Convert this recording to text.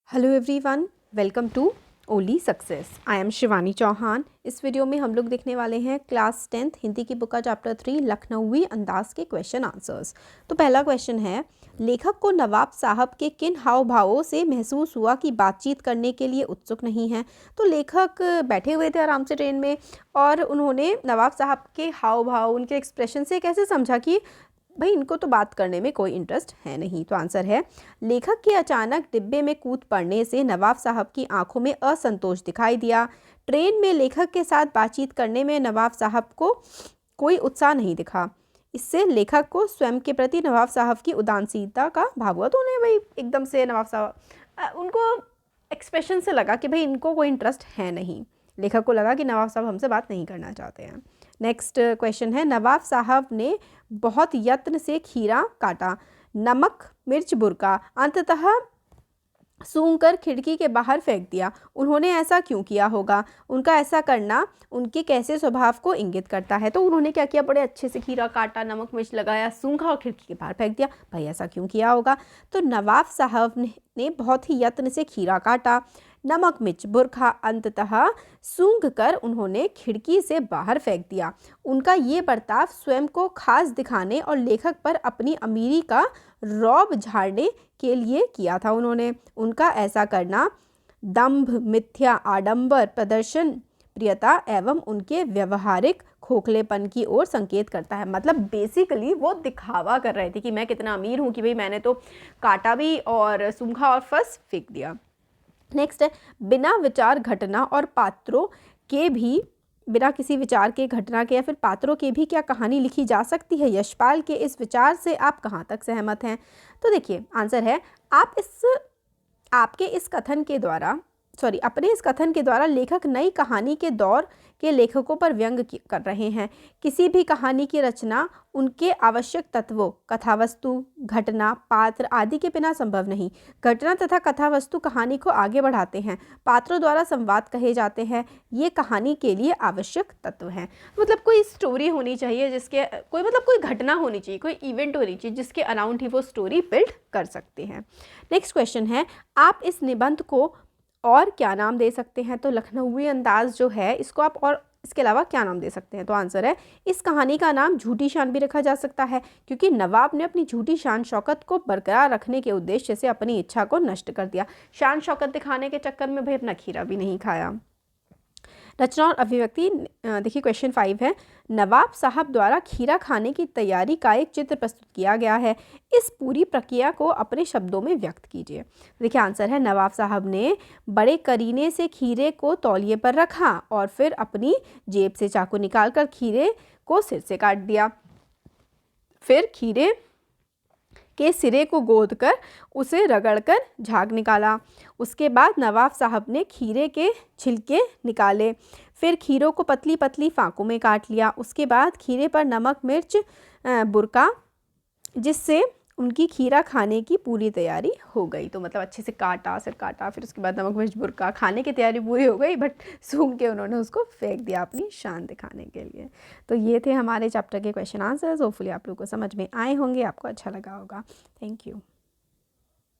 Hello everyone, welcome to only success. I am Shivani Chauhan. इस video में हम लोग देखने वाले हैं क्लास 10th हिंदी की बुक का चैप्टर 3 लखनवी अंदाज के क्वेश्चन आंसर्स। तो पहला क्वेश्चन है, लेखक को नवाब साहब के किन हाव भावों से महसूस हुआ कि बातचीत करने के लिए उत्सुक नहीं है। तो लेखक बैठे हुए थे आराम से ट्रेन में और उन्होंने नवाब साहब के हाव भाव, उनके एक्सप्रेशन से कैसे समझा कि भाई इनको तो बात करने में कोई इंटरेस्ट है नहीं। तो आंसर है, लेखक के अचानक डिब्बे में कूद पड़ने से नवाब साहब की आंखों में असंतोष दिखाई दिया। ट्रेन में लेखक के साथ बातचीत करने में नवाब साहब को कोई उत्साह नहीं दिखा। इससे लेखक को स्वयं के प्रति नवाब साहब की उदासीनता का भाव हुआ। तो उन्हें भाई एकदम से नवाब साहब, उनको एक्सप्रेशन से लगा कि भाई इनको कोई इंटरेस्ट है नहीं। लेखक को लगा कि नवाब साहब हमसे बात नहीं करना चाहते हैं। नेक्स्ट क्वेश्चन है, नवाब साहब ने बहुत यत्न से खीरा काटा, नमक मिर्च बुरका, अंततः सूंघकर खिड़की के बाहर फेंक दिया। उन्होंने ऐसा क्यों किया होगा? उनका ऐसा करना उनके कैसे स्वभाव को इंगित करता है? तो उन्होंने क्या किया, बड़े अच्छे से खीरा काटा, नमक मिर्च लगाया, सूंघा और खिड़की के बाहर फेंक दिया। भाई ऐसा क्यों किया होगा? तो नवाब साहब ने बहुत ही यत्न से खीरा काटा, नमक मिर्च बुरखा, अंततः सूंघ कर उन्होंने खिड़की से बाहर फेंक दिया। उनका ये बर्ताव स्वयं को खास दिखाने और लेखक पर अपनी अमीरी का रौब झाड़ने के लिए किया था उन्होंने। उनका ऐसा करना दंभ, मिथ्या आडंबर, प्रदर्शन प्रियता एवं उनके व्यवहारिक खोखलेपन की ओर संकेत करता है। मतलब बेसिकली वो दिखावा कर रहे थे कि मैं कितना अमीर हूँ कि भाई मैंने तो काटा भी और सूंघा और फंस फेंक दिया। नेक्स्ट है, बिना विचार घटना और पात्रों के भी, बिना किसी विचार के, घटना के या फिर पात्रों के भी क्या कहानी लिखी जा सकती है? यशपाल के इस विचार से आप कहाँ तक सहमत हैं? तो देखिए आंसर है, अपने इस कथन के द्वारा लेखक नई कहानी के दौर के लेखकों पर व्यंग कर रहे हैं। किसी भी कहानी की रचना उनके आवश्यक तत्वों कथावस्तु, घटना, पात्र आदि के बिना संभव नहीं। घटना तथा कथावस्तु कहानी को आगे बढ़ाते हैं। पात्रों द्वारा संवाद कहे जाते हैं। ये कहानी के लिए आवश्यक तत्व हैं। मतलब कोई स्टोरी होनी चाहिए जिसके कोई घटना होनी चाहिए, कोई इवेंट होनी चाहिए जिसके अराउंड ही वो स्टोरी बिल्ड कर सकते हैं। नेक्स्ट क्वेश्चन है, आप इस निबंध को और क्या नाम दे सकते हैं? तो लखनवी अंदाज जो है इसको आप और इसके अलावा क्या नाम दे सकते हैं? तो आंसर है, इस कहानी का नाम झूठी शान भी रखा जा सकता है, क्योंकि नवाब ने अपनी झूठी शान शौकत को बरकरार रखने के उद्देश्य से अपनी इच्छा को नष्ट कर दिया। शान शौकत दिखाने के चक्कर में भाई अपना खीरा भी नहीं खाया। रचना और अभिव्यक्ति, देखिए क्वेश्चन 5 है, नवाब साहब द्वारा खीरा खाने की तैयारी का एक चित्र प्रस्तुत किया गया है। इस पूरी प्रक्रिया को अपने शब्दों में व्यक्त कीजिए। देखिए आंसर है, नवाब साहब ने बड़े करीने से खीरे को तौलिए पर रखा और फिर अपनी जेब से चाकू निकालकर खीरे को सिर से काट दिया। फिर खीरे के सिरे को गोद कर उसे रगड़कर झाग निकाला। उसके बाद नवाब साहब ने खीरे के छिलके निकाले, फिर खीरों को पतली पतली फाँकों में काट लिया। उसके बाद खीरे पर नमक मिर्च बुरका, जिससे उनकी खीरा खाने की पूरी तैयारी हो गई। तो मतलब अच्छे से काटा, फिर उसके बाद नमक मिर्च बुरका, खाने की तैयारी पूरी हो गई, बट सूंघ के उन्होंने उसको फेंक दिया अपनी शान दिखाने के लिए। तो ये थे हमारे चैप्टर के क्वेश्चन आंसर्स। होपफुली आप लोगों को समझ में आए होंगे, आपको अच्छा लगा होगा। Thank you.